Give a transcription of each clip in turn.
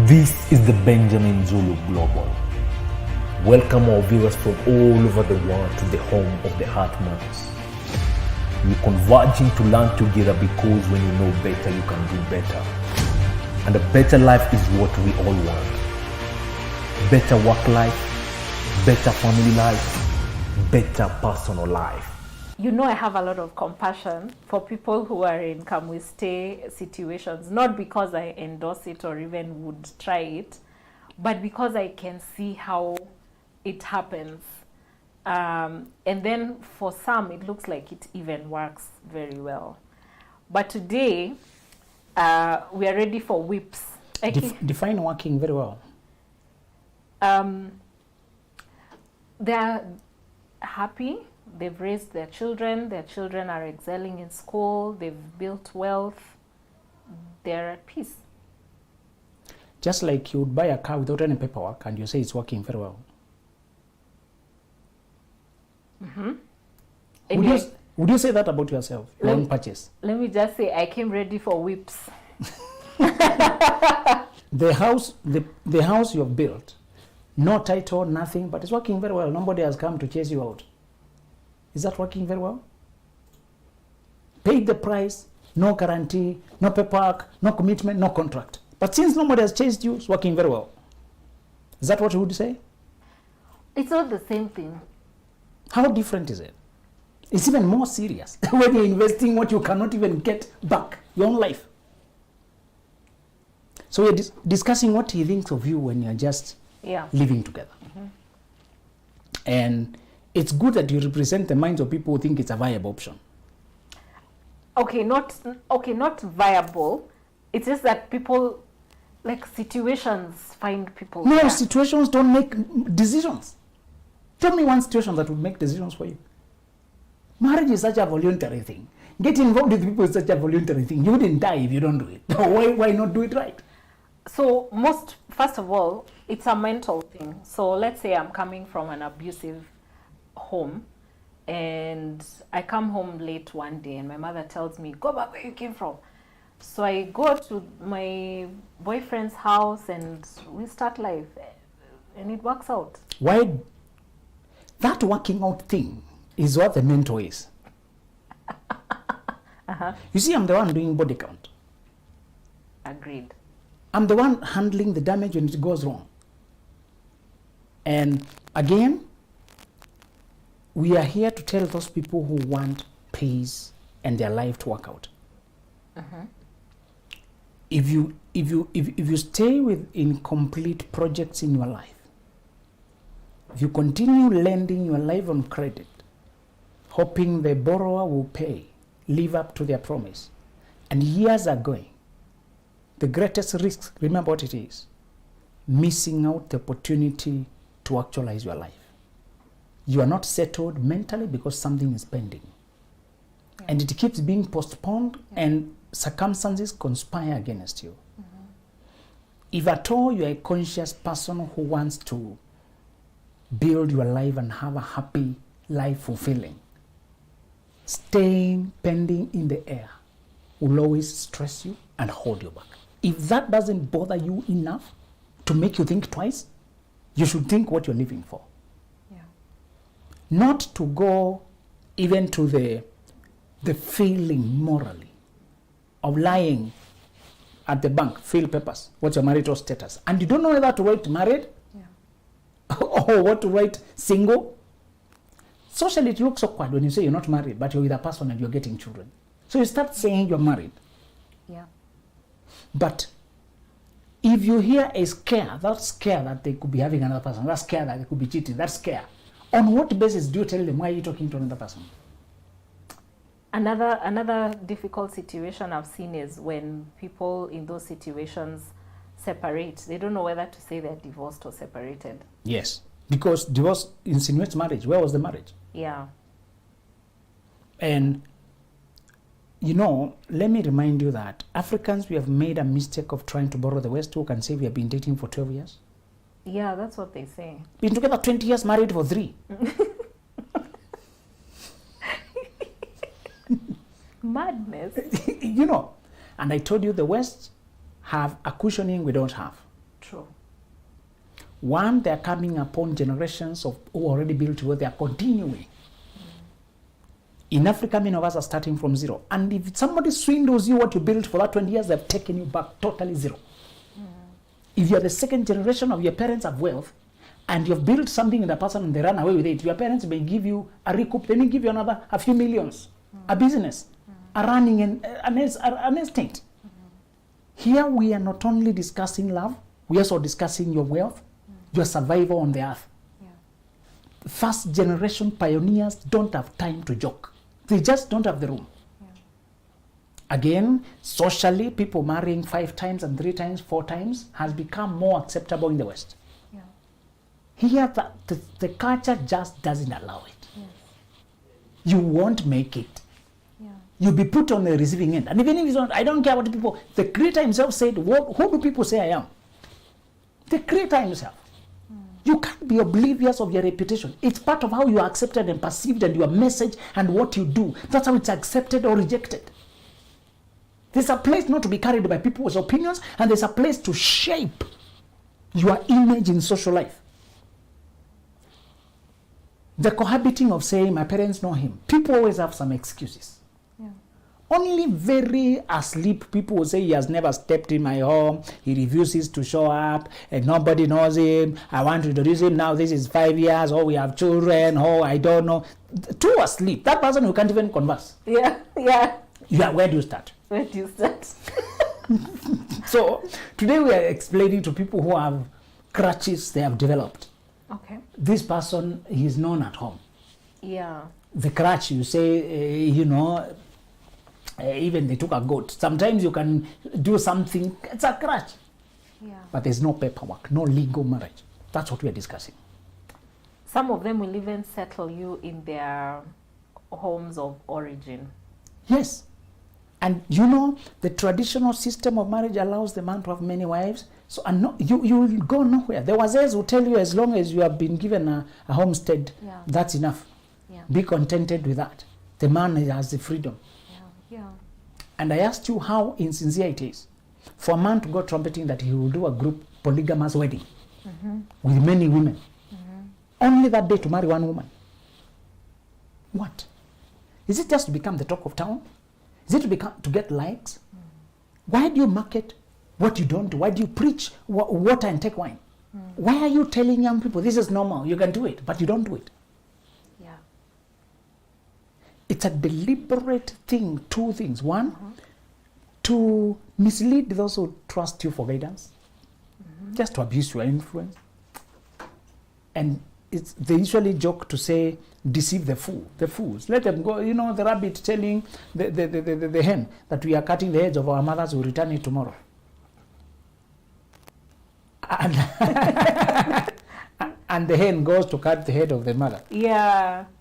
This is the Benjamin Zulu Global. Welcome our viewers from all over the world to the home of the Heartmans. We're converging to learn together because when you know better, you can do better. And a better life is what we all want. Better work life, better family life, better personal life. You know, I have a lot of compassion for people who are in come we stay situations, not because I endorse it or even would try it, but because I can see how it happens. And then for some, it looks like it even works very well. But today, we are ready for whips. Define working very well. They're happy. They've raised their children are excelling in school, they've built wealth, they're at peace. Just like you would buy a car without any paperwork and you say it's working very well. Mm-hmm. Would you say that about yourself, your own purchase? Let me just say, I came ready for whips. The house you have built, no title, nothing, but it's working very well. Nobody has come to chase you out. Is that working very well? Paid the price, no guarantee, no paperwork, no commitment, no contract. But since nobody has chased you, it's working very well. Is that what you would say? It's all the same thing. How different is it? It's even more serious when you're investing what you cannot even get back, your own life. So we're discussing what he thinks of you when you're just living together. Mm-hmm. And it's good that you represent the minds of people who think it's a viable option. Okay, not viable. It's just that people, like situations, find people. No, there. Situations don't make decisions. Tell me one situation that would make decisions for you. Marriage is such a voluntary thing. Getting involved with people is such a voluntary thing. You wouldn't die if you don't do it. Why not do it right? So first of all, it's a mental thing. So let's say I'm coming from an abusive home and I come home late one day and my mother tells me, go back where you came from. So I go to my boyfriend's house and we start life and it works out. Why? That working out thing is what the mentor is. You see, I'm the one doing body count. Agreed. I'm the one handling the damage when it goes wrong. And again, we are here to tell those people who want peace and their life to work out. Uh-huh. If you stay with incomplete projects in your life, if you continue lending your life on credit, hoping the borrower will pay, live up to their promise, and years are going, the greatest risk, remember what it is, missing out the opportunity to actualize your life. You are not settled mentally because something is pending. Yeah. And it keeps being postponed and circumstances conspire against you. Mm-hmm. If at all you are a conscious person who wants to build your life and have a happy life fulfilling, staying pending in the air will always stress you and hold you back. If that doesn't bother you enough to make you think twice, you should think what you're living for. Not to go even to the feeling morally of lying at the bank, fill papers, what's your marital status, and you don't know whether to write married or what to write single. Socially, it looks awkward when you say you're not married, but you're with a person and you're getting children. So you start saying you're married. Yeah. But if you hear a scare, that scare that they could be having another person, that scare that they could be cheating, that scare, on what basis do you tell them why are you talking to another person? Another difficult situation I've seen is when people in those situations separate. They don't know whether to say they're divorced or separated. Yes, because divorce insinuates marriage. Where was the marriage? Yeah. And, you know, let me remind you that Africans, we have made a mistake of trying to borrow the West, who can say we have been dating for 12 years. Yeah, that's what they say. Been together 20 years, married for 3. Madness. You know, and I told you the West have a cushioning we don't have. True. One, they're coming upon generations of who already built where they are continuing. In Africa, many of us are starting from zero. And if somebody swindles you what you built for that 20 years, they've taken you back totally zero. If you're the second generation of your parents have wealth, and you've built something in the person and they run away with it, your parents may give you a recoup, they may give you a few millions, a business, a running an estate. Here we are not only discussing love, we are also discussing your wealth, your survival on the earth. First generation pioneers don't have time to joke. They just don't have the room. Again, socially, people marrying 5 times and 3 times, 4 times has become more acceptable in the West. Here, the culture just doesn't allow it. You won't make it. You'll be put on the receiving end. And even if it's not, I don't care what people, the Creator himself said, who do people say I am? The Creator himself. You can't be oblivious of your reputation. It's part of how you are accepted and perceived and your message and what you do. That's how it's accepted or rejected. There's a place not to be carried by people's opinions, and there's a place to shape your image in social life. The cohabiting of saying, my parents know him. People always have some excuses. Only very asleep people will say he has never stepped in my home, he refuses to show up, and nobody knows him, I want to introduce him now, this is 5 years, we have children, I don't know. Too asleep. That person who can't even converse. Yeah. Where do you start? Where do you start? So, today we are explaining to people who have crutches they have developed. Okay. This person, he's known at home. Yeah. The crutch, you say, even they took a goat. Sometimes you can do something, it's a crutch. But there's no paperwork, no legal marriage. That's what we are discussing. Some of them will even settle you in their homes of origin. Yes. And the traditional system of marriage allows the man to have many wives. So you will go nowhere. The Wazes will tell you as long as you have been given a homestead, that's enough. Be contented with that. The man has the freedom. And I asked you how insincere it is for a man to go trumpeting that he will do a group polygamous wedding with many women. Only that day to marry one woman. What? Is it just to become the talk of town? Is it to get likes? Why do you market what you don't do? Why do you preach water and take wine? Why are you telling young people this is normal, you can do it, but you don't do it? It's a deliberate thing, 2 things. One, to mislead those who trust you for guidance, just to abuse your influence. And they usually joke to say, deceive the fools. Let them go, the rabbit telling the hen that we are cutting the heads of our mothers, we'll return it tomorrow. And the hen goes to cut the head of the mother.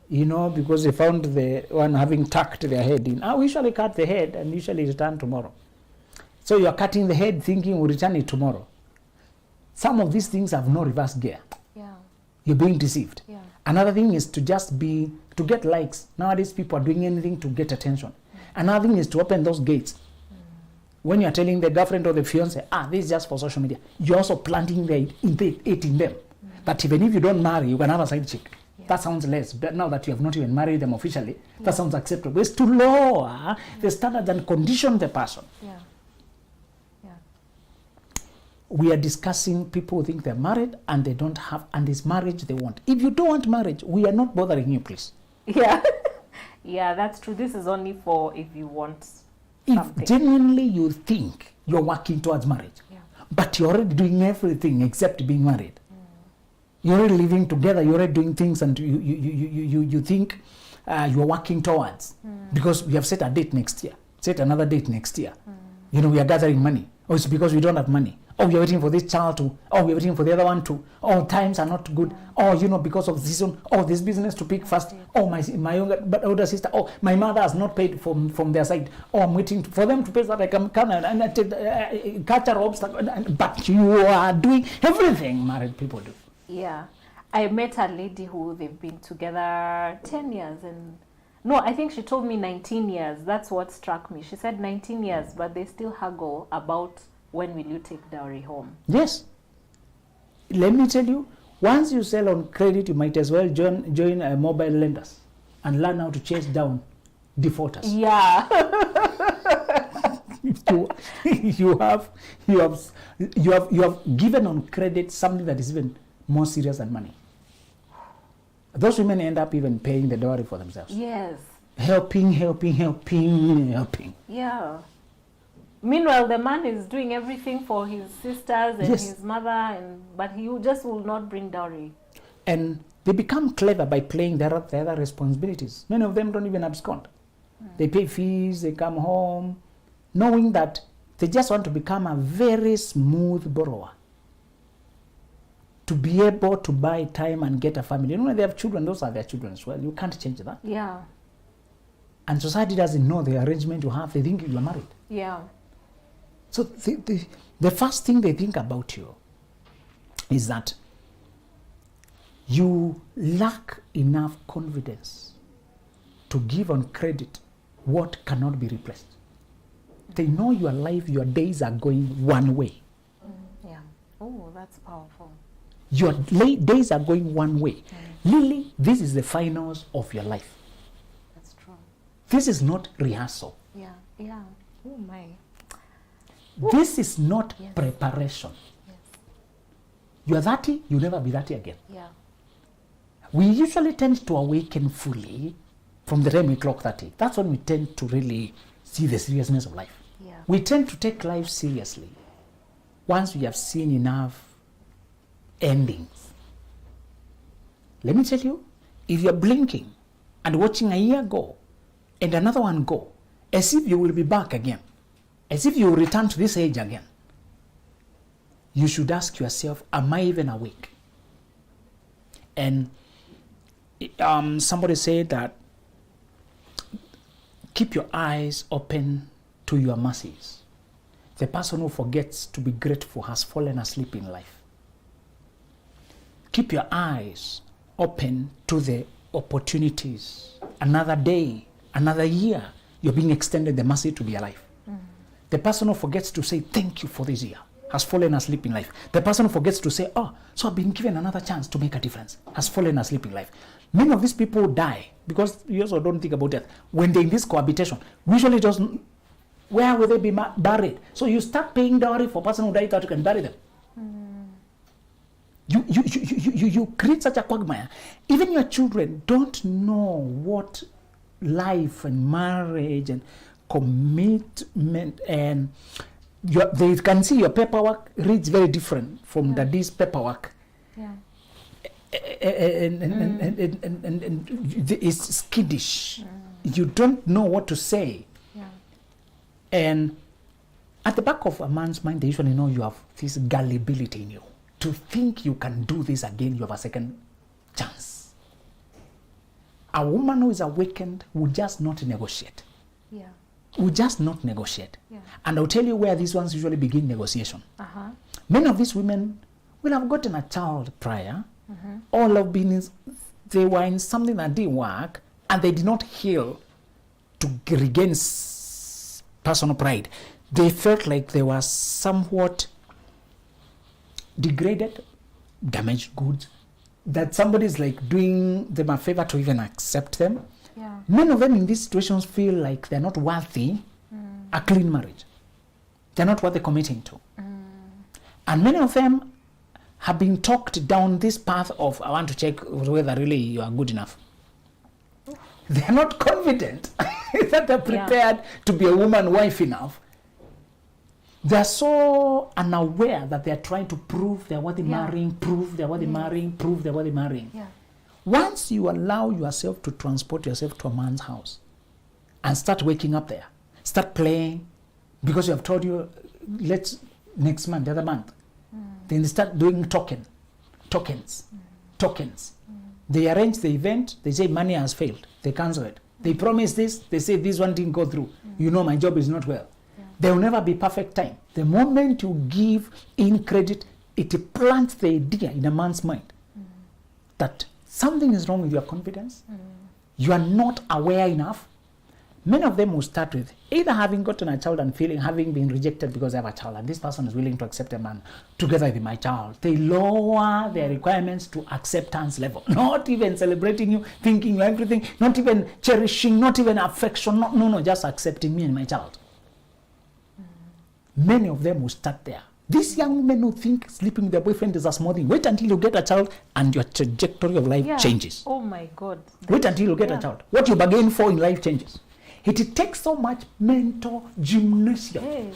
Because they found the one having tucked their head in. We usually cut the head and usually return tomorrow. So you are cutting the head thinking we'll return it tomorrow. Some of these things have no reverse gear. You're being deceived. Another thing is to get likes. Nowadays people are doing anything to get attention. Another thing is to open those gates. When you're telling the girlfriend or the fiance, this is just for social media, you're also planting it in them. That even if you don't marry, you can have a side chick. That sounds less, but now that you have not even married them officially, that sounds acceptable. It's to lower the standards and condition the person. We are discussing people who think they're married and they don't have, and this marriage they want. If you don't want marriage, we are not bothering you, please. That's true. This is only for if you want something. If genuinely you think you're working towards marriage, but you're already doing everything except being married. You're already living together, you're already doing things, and you think you're working towards. Because we have set a date next year, set another date next year. We are gathering money. It's because we don't have money. We are waiting for this child to, we are waiting for the other one to, times are not good. Because of this one, this business to pick first. My older sister, my mother has not paid from their side. I'm waiting for them to pay so that I can come and catch a obstacle. But you are doing everything married people do. I met a lady who they've been together 10 years and I think she told me 19 years. That's what struck me. She said 19 years, but they still haggle about when will you take dowry home. Yes. let me tell you, once you sell on credit, you might as well join mobile lenders and learn how to chase down defaulters. Yeah. you have given on credit something that is even more serious than money. Those women end up even paying the dowry for themselves. Yes. Helping. Yeah. Meanwhile, the man is doing everything for his sisters and Yes. his mother, but he just will not bring dowry. And they become clever by playing their other responsibilities. Many of them don't even abscond. They pay fees, they come home, knowing that they just want to become a very smooth borrower. To be able to buy time and get a family. You know, when they have children, those are their children as well. You can't change that. Yeah. And society doesn't know the arrangement you have. They think you are married. Yeah. So the first thing they think about you is that you lack enough confidence to give on credit what cannot be replaced. They know your life, your days are going one way. Yeah. Oh, that's powerful. Your days are going one way. Lily, this is the finals of your life. That's true. This is not rehearsal. Yeah. Yeah. Oh my. This is not Yes. preparation. Yes. You are 30, you'll never be 30 again. Yeah. We usually tend to awaken fully from the time we clock 30. That's when we tend to really see the seriousness of life. Yeah. We tend to take life seriously once we have seen enough endings. Let me tell you, if you're blinking and watching a year go and another one go, as if you will be back again, as if you will return to this age again, you should ask yourself, am I even awake? And somebody said that keep your eyes open to your mercies. The person who forgets to be grateful has fallen asleep in life. Keep your eyes open to the opportunities. Another day, another year, you're being extended the mercy to be alive. The person who forgets to say thank you for this year has fallen asleep in life. The person who forgets to say, oh, so I've been given another chance to make a difference, has fallen asleep in life. Many of these people die because you also don't think about death. When they're in this cohabitation, usually just where will they be buried? So you start paying dowry for a person who died that you can bury them. You create such a quagmire. Even your children don't know what life and marriage and commitment and they can see your paperwork reads very different from daddy's paperwork. Yeah. And it's skittish. You don't know what to say. Yeah. And at the back of a man's mind, they usually know you have this gullibility in you. To think you can do this again, you have a second chance. A woman who is awakened will just not negotiate. Yeah. Will just not negotiate. Yeah. And I'll tell you where these ones usually begin negotiation. Uh-huh. Many of these women will have gotten a child prior. All have been they were in something that didn't work and they did not heal to regain personal pride. They felt like they were somewhat degraded, damaged goods, that somebody is like doing them a favor to even accept them. Yeah. Many of them in these situations feel like they're not worthy a clean marriage. They're not worth committing to. And many of them have been talked down this path of, I want to check whether really you are good enough. They're not confident that they're prepared to be a woman wife enough. They're so unaware that they're trying to prove they're worthy marrying, prove they're worthy marrying, prove they're worthy marrying. Yeah. Once you allow yourself to transport yourself to a man's house and start waking up there, start playing, because you have told you, let's next month, the other month, then they start doing tokens. They arrange the event, they say money has failed, they cancel it. They promise this, they say this one didn't go through. You know my job is not well. There will never be perfect time. The moment you give in credit, it plants the idea in a man's mind that something is wrong with your confidence. You are not aware enough. Many of them will start with either having gotten a child and having been rejected because they have a child, and this person is willing to accept a man together with my child. They lower their requirements to acceptance level, not even celebrating you, thinking you everything, not even cherishing, not even affection, no, just accepting me and my child. Many of them will start there. These young women who think sleeping with their boyfriend is a small thing. Wait until you get a child and your trajectory of life changes. Oh my God. Wait until you get a child. What you bargain for in life changes. It takes so much mental gymnasium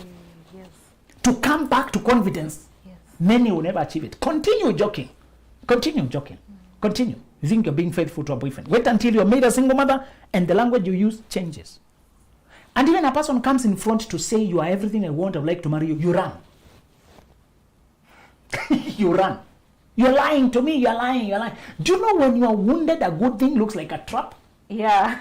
to come back to confidence. Yes. Many will never achieve it. Continue joking. Continue. You think you're being faithful to a boyfriend. Wait until you're made a single mother and the language you use changes. And even a person comes in front to say you are everything I want, I would like to marry you, you run. You run. You're lying to me, you're lying. Do you know when you are wounded, a good thing looks like a trap? Yeah.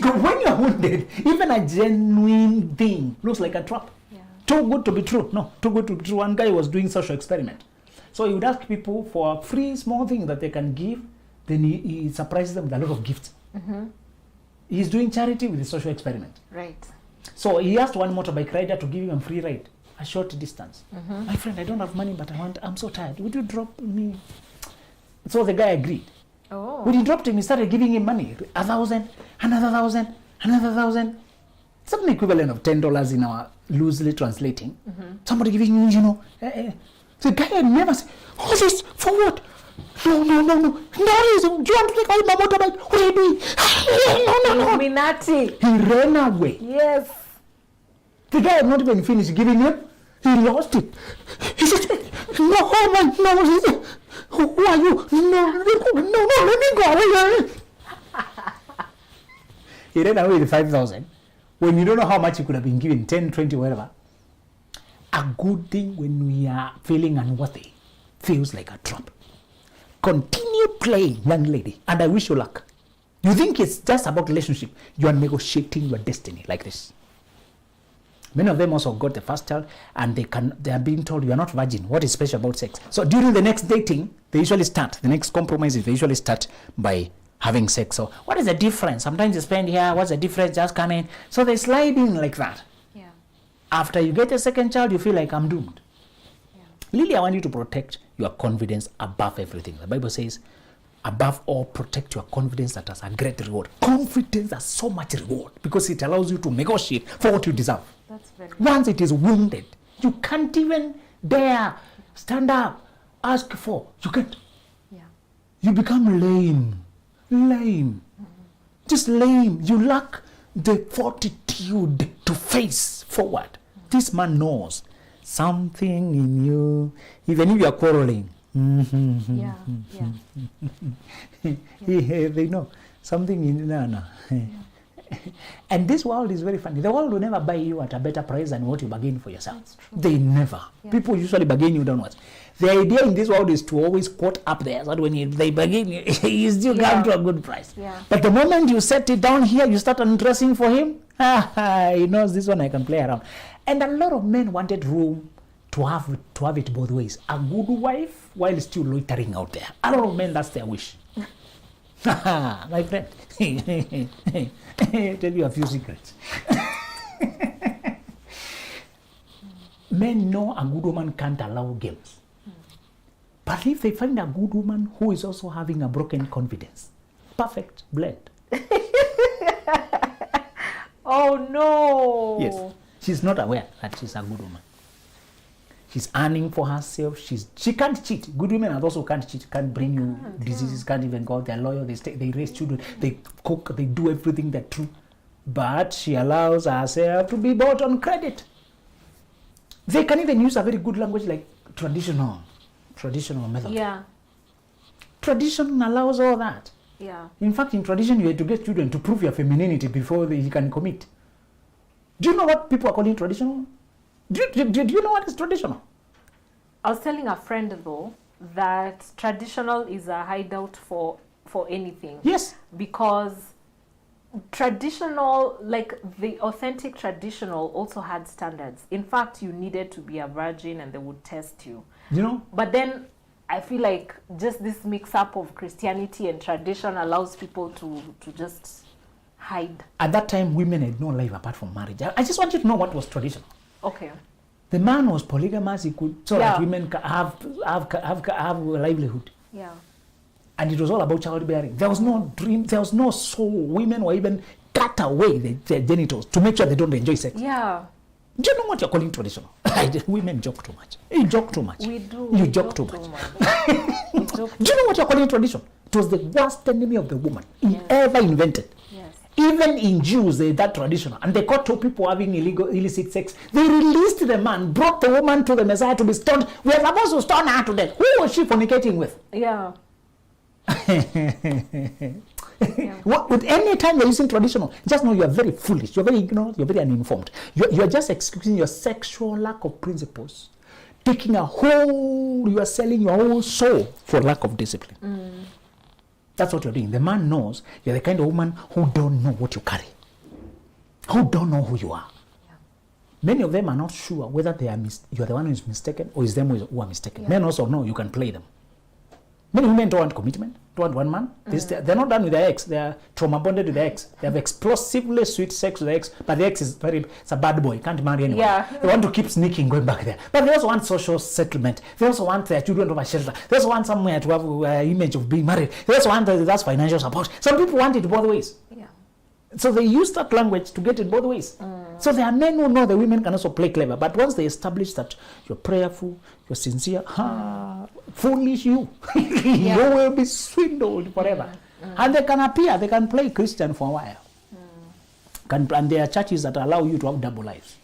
When you're wounded, even a genuine thing looks like a trap. Yeah. Too good to be true. No, too good to be true. One guy was doing social experiment. So he would ask people for a free small thing that they can give. Then he surprises them with a lot of gifts. Mm-hmm. He's doing charity with the social experiment. Right. So he asked one motorbike rider to give him a free ride, a short distance. Mm-hmm. My friend, I don't have money, but I'm so tired. Would you drop me? So the guy agreed. Oh. When he dropped him, he started giving him money. 1,000, another 1,000, another 1,000. Something equivalent of $10 in our loosely translating. Mm-hmm. Somebody giving you, the guy had never said, oh, this, for what? No. Do you want to take out my motorbike? What are you doing? No. Illuminati. He ran away. Yes. The guy had not even finished giving him. He lost it. He said, no. He said, who are you? No, let me go. He ran away with 5,000. When you don't know how much he could have been given, 10, 20, whatever. A good thing when we are feeling unworthy feels like a trap. Continue playing, young lady, and I wish you luck. You think it's just about relationship. You are negotiating your destiny like this. Many of them also got the first child, and they are being told you are not virgin. What is special about sex? So during the next dating, the next compromise is they usually start by having sex. So what is the difference? Sometimes you spend here, what's the difference? Just come in. So they slide in like that. Yeah. After you get a second child, you feel like I'm doomed. Yeah. Lily, I want you to protect your confidence above everything. The Bible says, above all, protect your confidence that has a great reward. Confidence has so much reward because it allows you to negotiate for what you deserve. That's very Once it is wounded, you can't even dare stand up, ask for. You can't. Yeah. You become lame. Mm-hmm. Just lame. You lack the fortitude to face forward. Mm-hmm. This man knows something in you, even if you are quarreling. Mm-hmm. Yeah. They know something in you. Yeah. And this world is very funny. The world will never buy you at a better price than what you bargain for yourself. That's true. They never. Yeah. People usually bargain you downwards. The idea in this world is to always quote up there, so that when they bargain you still come to a good price. Yeah. But the moment you set it down here, you start undressing for him, he knows this one I can play around. And a lot of men wanted room to have it both ways. A good wife while still loitering out there. A lot of men, that's their wish. My friend, tell you a few secrets. Men know a good woman can't allow games. But if they find a good woman who is also having a broken confidence, perfect blend. Oh no. Yes. She's not aware that she's a good woman. She's earning for herself. She can't cheat. Good women also can't cheat. Can't bring you diseases. Can't even go out. They're loyal. They raise children. They cook. They do everything that's true. But she allows herself to be bought on credit. They can even use a very good language like traditional method. Yeah. Tradition allows all that. Yeah. In fact, in tradition, you had to get children to prove your femininity before you can commit. Do you know what people are calling traditional? Do you know what is traditional? I was telling a friend though that traditional is a hideout for anything. Yes. Because traditional, like the authentic traditional, also had standards. In fact, you needed to be a virgin and they would test you. You know? But then I feel like just this mix up of Christianity and tradition allows people to just hide. At that time, women had no life apart from marriage. I just want you to know what was traditional. Okay. The man was polygamous. He could so Yeah. that women have a livelihood. Yeah. And it was all about childbearing. There was no dream. There was no soul. Women were even cut away their genitals to make sure they don't enjoy sex. Yeah. Do you know what you're calling traditional? Women joke too much. You joke too much. We do. You we joke too much. We joke. Do you know what you're calling tradition? It was the worst enemy of the woman ever invented. Yes. Even in Jews, they're that traditional. And they caught two people having illicit sex. They released the man, brought the woman to the Messiah to be stoned. We are supposed to stone her to death. Who was she fornicating with? Yeah. With any time you're using traditional, just know you are very foolish, you're very ignorant, you're very uninformed. You're just excusing your sexual lack of principles, taking you are selling your whole soul for lack of discipline. That's what you're doing. The man knows you're the kind of woman who don't know what you carry, who don't know who you are. Many of them are not sure whether you're the one who is mistaken or is them who are mistaken. Men also know you can play them. Many women don't want commitment, don't want one man. They're not done with their ex. They're trauma bonded with their ex. They have explosively sweet sex with their ex, but the ex is it's a bad boy. Can't marry anyone. Yeah. They want to keep sneaking, going back there. But they also want social settlement. They also want their children to have a shelter. They also want somewhere to have an image of being married. They also want that's financial support. Some people want it both ways. Yeah. So they use that language to get it both ways. So there are men who know the women can also play clever. But once they establish that you're prayerful, you're sincere, foolish you. You will be swindled forever. And they can appear, they can play Christian for a while. And there are churches that allow you to have double lives.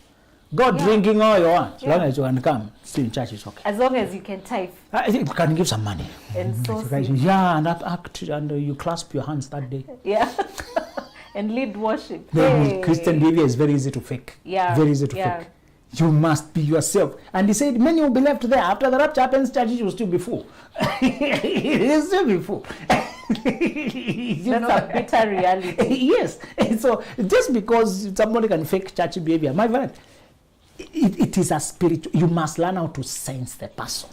Go drinking all you want. As long as you can come, still in church is okay. As long as you can type. You can give some money. And so yeah, and act, and you clasp your hands that day. Yeah. And lead worship. Christian behavior is very easy to fake. Yeah. Very easy to fake. You must be yourself. And he said, many will be left there. After the rapture happens, churches will still be full. It will still be full. That's a bitter reality. Yes. So just because somebody can fake church behavior, my friend, it is a spiritual. You must learn how to sense the person.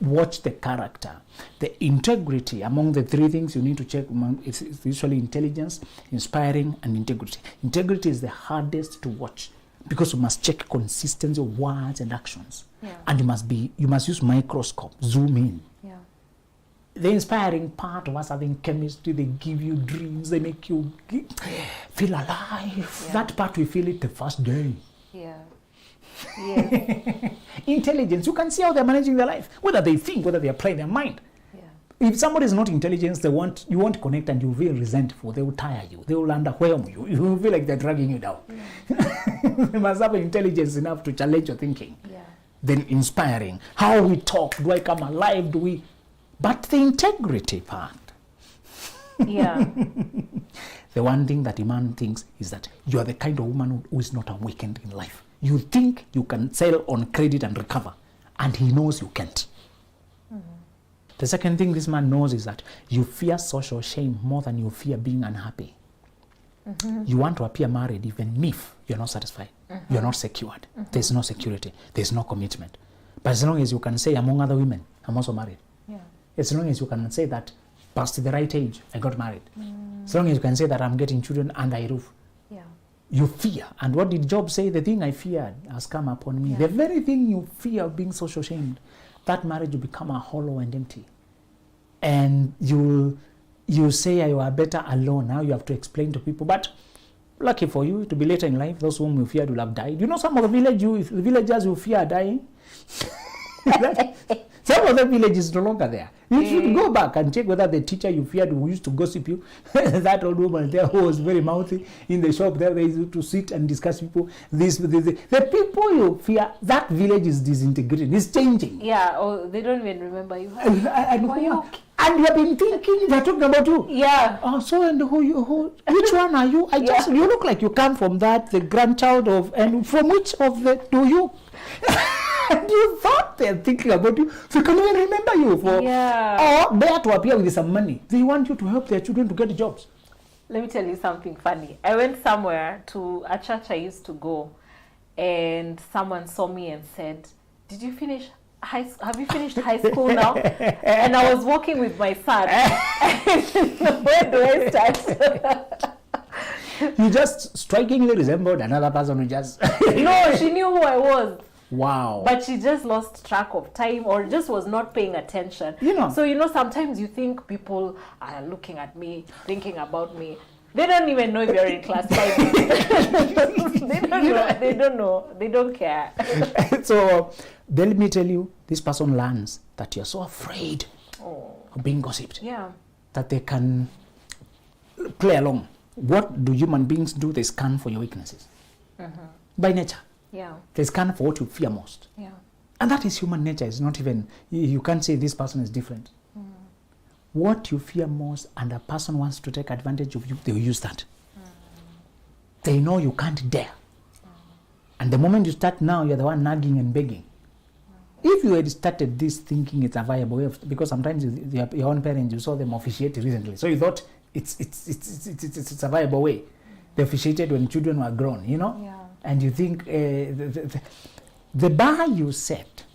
Watch the character, the integrity. Among the three things you need to check, it's usually intelligence, inspiring, and integrity. Integrity is the hardest to watch because you must check consistency of words and actions, and you must use microscope, zoom in. Yeah. The inspiring part of us having chemistry, they give you dreams, they make you feel alive. Yeah. That part we feel it the first day. Yeah. Yes. Intelligence, you can see how they're managing their life, whether they think, whether they apply their mind. Yeah. If somebody is not intelligent, you won't connect and you feel resentful. They will tire you. They will underwhelm you. You will feel like they're dragging you down. You must have intelligence enough to challenge your thinking. Yeah. Then inspiring. How we talk. Do I come alive? But the integrity part. Yeah. The one thing that a man thinks is that you are the kind of woman who is not awakened in life. You think you can sell on credit and recover, and he knows you can't. The second thing this man knows is that you fear social shame more than you fear being unhappy. You want to appear married even if you're not satisfied. You're not secured. There's no security. There's no commitment. But as long as you can say, among other women, I'm also married. Yeah. As long as you can say that, past the right age, I got married. As long as you can say that I'm getting children under a roof. Yeah. You fear. And what did Job say? The thing I feared has come upon me. Yeah. The very thing you fear of being social shamed, that marriage will become a hollow and empty. And you say you are better alone. Now you have to explain to people. But lucky for you, to be later in life, those whom you feared will have died. You know some of the villagers who fear dying? Some of the villages no longer there. You should go back and check whether the teacher you feared who used to gossip you, that old woman there who was very mouthy in the shop there, they used to sit and discuss people. The people you fear, that village is disintegrating, it's changing. Yeah, or they don't even remember you. And you have been thinking they're talking about you. Yeah. Oh, so and which one are you? You look like you come from the grandchild of, and from which of the do you? And you thought they're thinking about you, so can even remember you for, or there to appear with some money. They want you to help their children to get jobs. Let me tell you something funny. I went somewhere to a church I used to go, and someone saw me and said, "Did you finish have you finished high school now?" And I was walking with my son. Where do I start? You just strikingly resembled another person who just... No, she knew who I was. Wow. But she just lost track of time or just was not paying attention. You know. So, sometimes you think people are looking at me, thinking about me. They don't even know if you're in class 5. They don't know. They don't care. So, then let me tell you, this person learns that you're so afraid of being gossiped. Yeah. That they can play along. What do human beings do? They scan for your weaknesses. By nature. Yeah. They scan for what you fear most. Yeah. And that is human nature. It's not even, you can't say this person is different. What you fear most and a person wants to take advantage of you, they'll use that. They know you can't dare. And the moment you start now, you're the one nagging and begging. If you had started this thinking it's a viable way of, because sometimes your own parents, you saw them officiate recently. So you thought it's a viable way. They officiated when children were grown, Yeah. And you think the bar you set,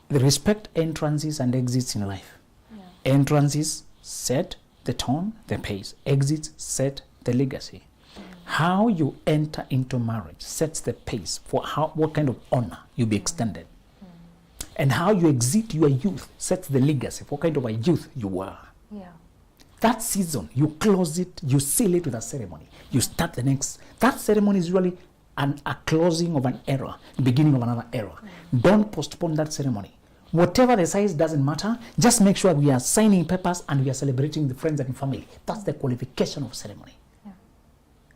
the respect entrances and exits in life. Yeah. Entrances set the tone, the pace. Exits set the legacy. How you enter into marriage sets the pace for what kind of honor you'll be extended. And how you exit your youth sets the legacy for what kind of a youth you are. Yeah. That season, you close it, you seal it with a ceremony. You start the next. That ceremony is really a closing of an era, beginning of another era. Don't postpone that ceremony. Whatever the size doesn't matter. Just make sure we are signing papers and we are celebrating the friends and family. That's the qualification of ceremony. Yeah.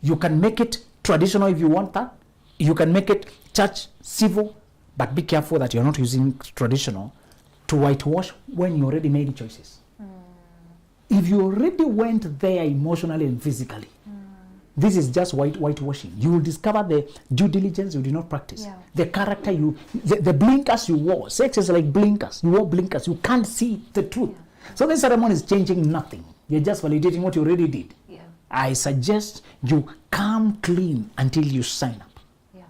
You can make it traditional if you want that. You can make it church, civil, but be careful that you're not using traditional to whitewash when you already made choices. If you already went there emotionally and physically, this is just whitewashing. You will discover the due diligence you did not practice. Yeah. The character the blinkers you wore. Sex is like blinkers. You wore blinkers. You can't see the truth. Yeah. So the ceremony is changing nothing. You're just validating what you already did. Yeah. I suggest you come clean until you sign up. Yeah.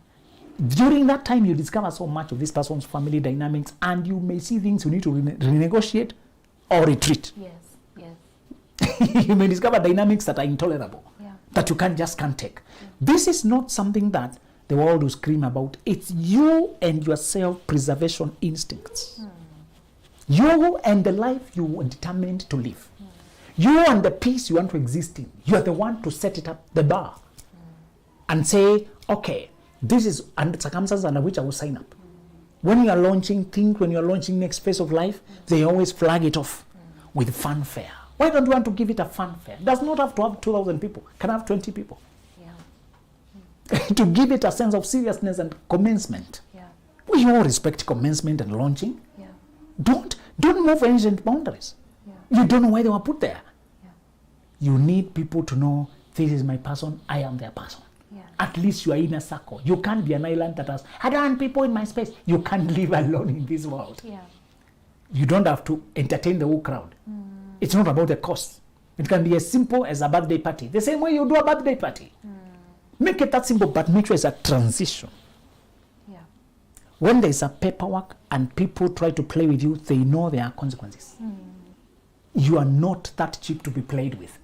During that time, you discover so much of this person's family dynamics, and you may see things you need to renegotiate or retreat. Yes. You may discover dynamics that are intolerable, that you can't take. Yeah. This is not something that the world will scream about. It's you and your self-preservation instincts. You and the life you are determined to live. You and the peace you want to exist in. You are the one to set it up, the bar, and say, okay, this is under circumstances under which I will sign up. When you are launching next phase of life, they always flag it off with fanfare. Why don't you want to give it a fanfare? It does not have to have 2,000 people. It can have 20 people. Yeah. To give it a sense of seriousness and commencement. Yeah. We all respect commencement and launching. Yeah. Don't move ancient boundaries. Yeah. You don't know why they were put there. Yeah. You need people to know, this is my person, I am their person. Yeah. At least you are in a circle. You can't be an island that has, I don't want people in my space. You can't live alone in this world. Yeah. You don't have to entertain the whole crowd. It's not about the cost. It can be as simple as a birthday party. The same way you do a birthday party. Make it that simple, but make sure it's a transition. Yeah. When there's a paperwork and people try to play with you, they know there are consequences. You are not that cheap to be played with.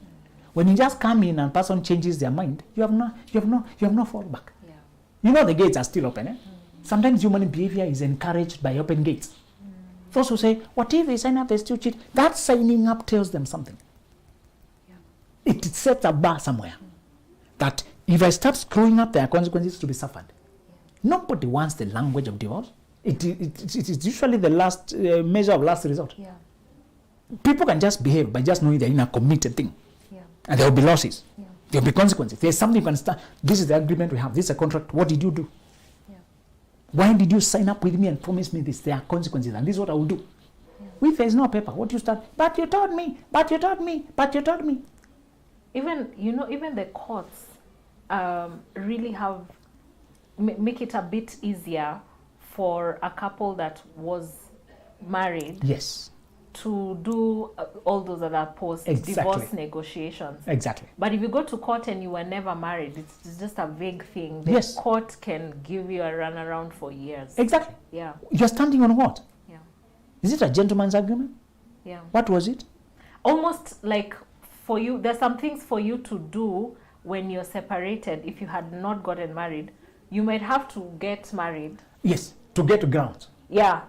When you just come in and a person changes their mind, you have no fallback. Yeah. You know the gates are still open. Sometimes human behavior is encouraged by open gates. Those who say, what if they sign up, they still cheat? That signing up tells them something. Yeah. It sets a bar somewhere. That if I start screwing up, there are consequences to be suffered. Yeah. Nobody wants the language of divorce. It is usually the last measure of last resort. Yeah. People can just behave by just knowing they're in a committed thing. Yeah. And there will be losses. Yeah. There will be consequences. There's something you can start. This is the agreement we have. This is a contract. What did you do? Why did you sign up with me and promise me this? There are consequences, and this is what I will do. Yeah. If there's no paper, what do you start? But you told me, but you told me, but you told me. Even the courts really make it a bit easier for a couple that was married. Yes. To do all those other post-divorce negotiations. Exactly. But if you go to court and you were never married, it's just a vague thing. The yes. court can give you a runaround for years. Exactly. Yeah. You're standing on what? Yeah. Is it a gentleman's agreement? Yeah. What was it? Almost like for you, there's some things for you to do when you're separated, if you had not gotten married, you might have to get married. Yes, to get to ground. Yeah.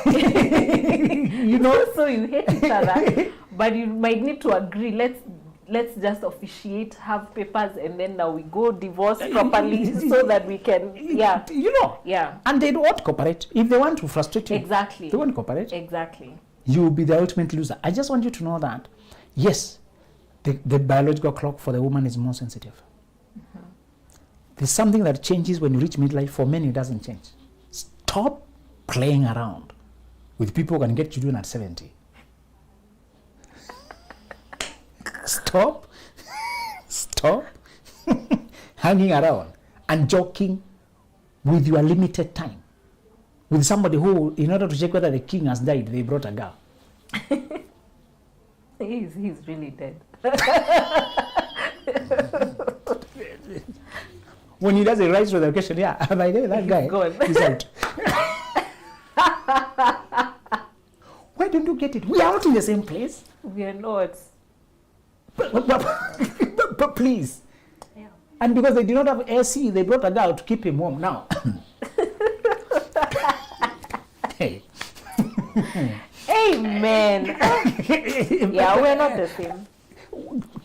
You know? So you hate each other, but you might need to agree. Let's just officiate, have papers, and then now we go divorce properly so that we can, yeah. You know? Yeah. And they won't cooperate. If they want to frustrate you, Exactly. they won't cooperate. Exactly. You will be the ultimate loser. I just want you to know that, yes, the biological clock for the woman is more sensitive. There's something that changes when you reach midlife. For men, it doesn't change. Stop playing around with people who can get children at 70. Stop hanging around and joking with your limited time. With somebody who, in order to check whether the king has died, they brought a girl. He's really dead. When he does a rights relocation, yeah, by the way, that guy is out. Why don't you get it? We are out in the same place. We are not. But please. Yeah. And because they did not have AC, they brought a girl to keep him warm now. Hey. Amen. Yeah, we're not the same.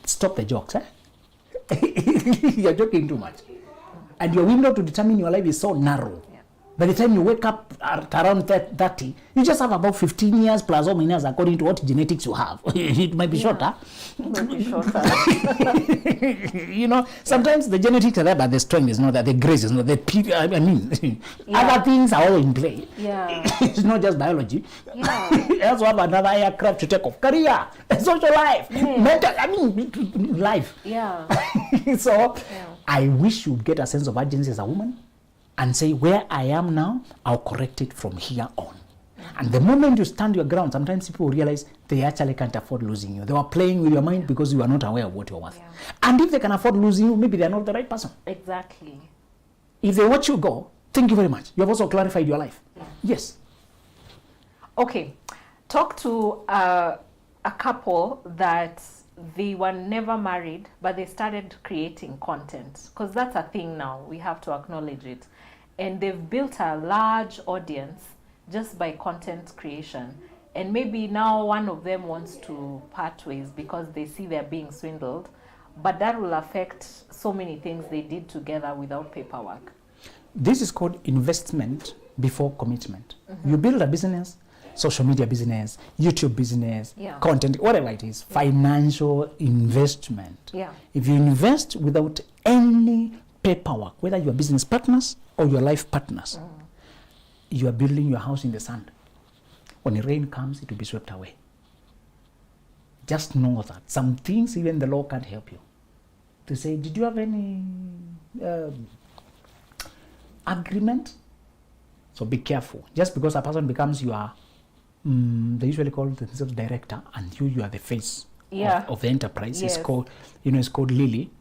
Stop the jokes, eh? You're joking too much. And your window to determine your life is so narrow. Yeah. By the time you wake up at around 30, you just have about 15 years plus or minus according to what genetics you have. It might be shorter. It might be shorter. You know, sometimes the genetics are there, but the strength is not there, the grace is not there. I mean, other things are all in play. Yeah. It's not just biology. Yeah. You also have another aircraft to take off. Career, social life, mental, life. Yeah. So, I wish you'd get a sense of urgency as a woman and say, where I am now, I'll correct it from here on. And the moment you stand your ground, sometimes people realize they actually can't afford losing you. They were playing with your mind because you are not aware of what you're worth. Yeah. And if they can afford losing you, maybe they're not the right person. Exactly. If they watch you go, thank you very much. You have also clarified your life. Yeah. Yes. Okay. Talk to a couple that they were never married, but they started creating content. Because that's a thing now. We have to acknowledge it. And they've built a large audience just by content creation. And maybe now one of them wants to part ways because they see they're being swindled. But that will affect so many things they did together without paperwork. This is called investment before commitment. You build a business, social media business, YouTube business, content, whatever it is, financial investment. Yeah. If you invest without any paperwork, whether you are business partners or your life partners, you are building your house in the sand. When the rain comes, it will be swept away. Just know that some things even the law can't help you. To say, did you have any agreement? So be careful. Just because a person becomes your, they usually call themselves director, and you are the face of the enterprise. Yes. It's called Lily,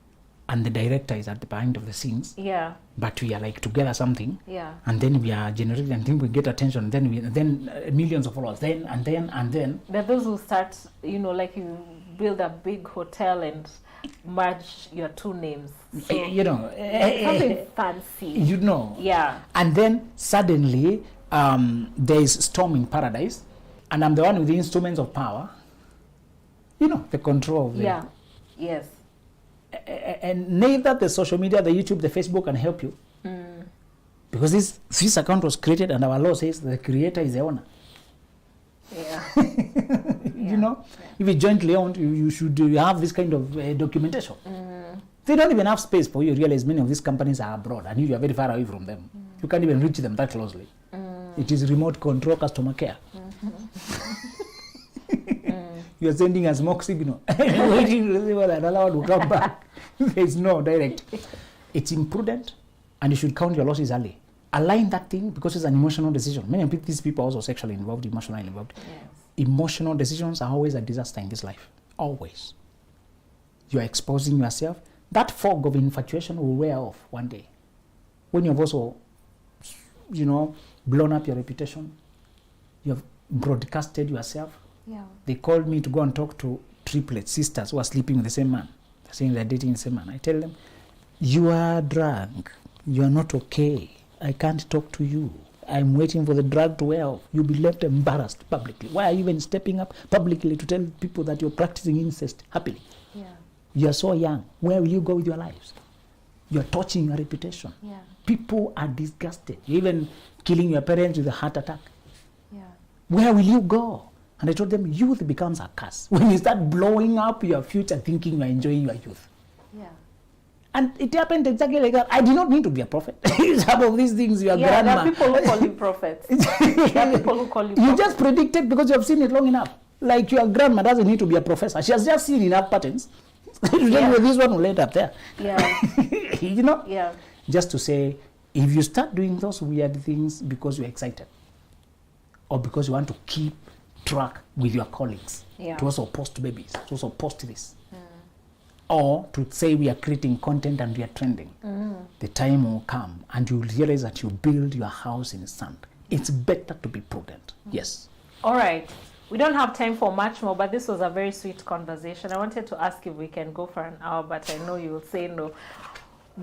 and the director is at the behind of the scenes. Yeah. But we are like together something. Yeah. And then we are generating, and then we get attention. Then millions of followers. Then. There are those who start, like you build a big hotel and merge your two names. So something fancy. Yeah. And then suddenly there is storm in paradise, and I'm the one with the instruments of power. The control of the. Yeah. Yes. And neither the social media, the YouTube, the Facebook can help you. Because this account was created and our law says the creator is the owner. Yeah. If it's jointly owned, you should have this kind of documentation. They don't even have space for you. Realize many of these companies are abroad and you are very far away from them. You can't even reach them that closely. It is remote control customer care. You are sending a smoke signal, waiting to see whether another one will come back. There is no direct. It's imprudent, and you should count your losses early. Align that thing because it's an emotional decision. Many of these people are also sexually involved, emotionally involved. Yes. Emotional decisions are always a disaster in this life. Always. You are exposing yourself. That fog of infatuation will wear off one day. When you have also, blown up your reputation, you have broadcasted yourself. Yeah. They called me to go and talk to triplets, sisters who are sleeping with the same man. saying they're dating the same man. I tell them, you are drunk. You are not okay. I can't talk to you. I'm waiting for the drug to wear off. You'll be left embarrassed publicly. Why are you even stepping up publicly to tell people that you're practicing incest happily? Yeah. You're so young. Where will you go with your lives? You're torching your reputation. Yeah. People are disgusted. You're even killing your parents with a heart attack. Yeah. Where will you go? And I told them, youth becomes a curse. When you start blowing up your future thinking you're enjoying your youth. Yeah. And it happened exactly like that. I did not need to be a prophet. Some of these things, your Yeah, grandma. there are people who call you prophets. There are people who call you prophets. You just predicted because you have seen it long enough. Like your grandma doesn't need to be a professor. She has just seen enough patterns. To tell you this one will end up there. Yeah. You know? Yeah. Just to say, if you start doing those weird things because you're excited, or because you want to keep track with your colleagues, to also post babies, to also post this, or to say we are creating content and we are trending, the time will come and you realize that you build your house in sand. It's better to be prudent. Yes. All right. We don't have time for much more, but this was a very sweet conversation. I wanted to ask if we can go for an hour, but I know you will say no.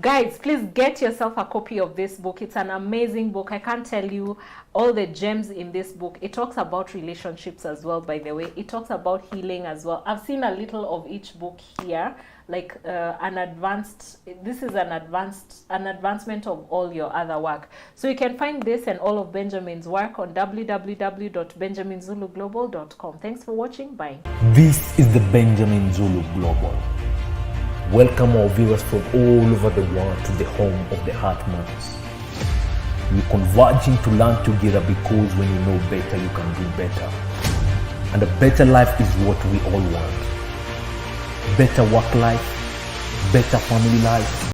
Guys, please get yourself a copy of this book. It's an amazing book. I can't tell you all the gems in this book. It talks about relationships as well, by the way. It talks about healing as well. I've seen a little of each book here, like this is an advancement of all your other work. So you can find this and all of Benjamin's work on www.benjaminzuluglobal.com. Thanks for watching. Bye. This is the Benjamin Zulu Global. Welcome our viewers from all over the world to the home of the Heartmans. We're converging to learn together because when you know better, you can do better. And a better life is what we all want. Better work life, better family life,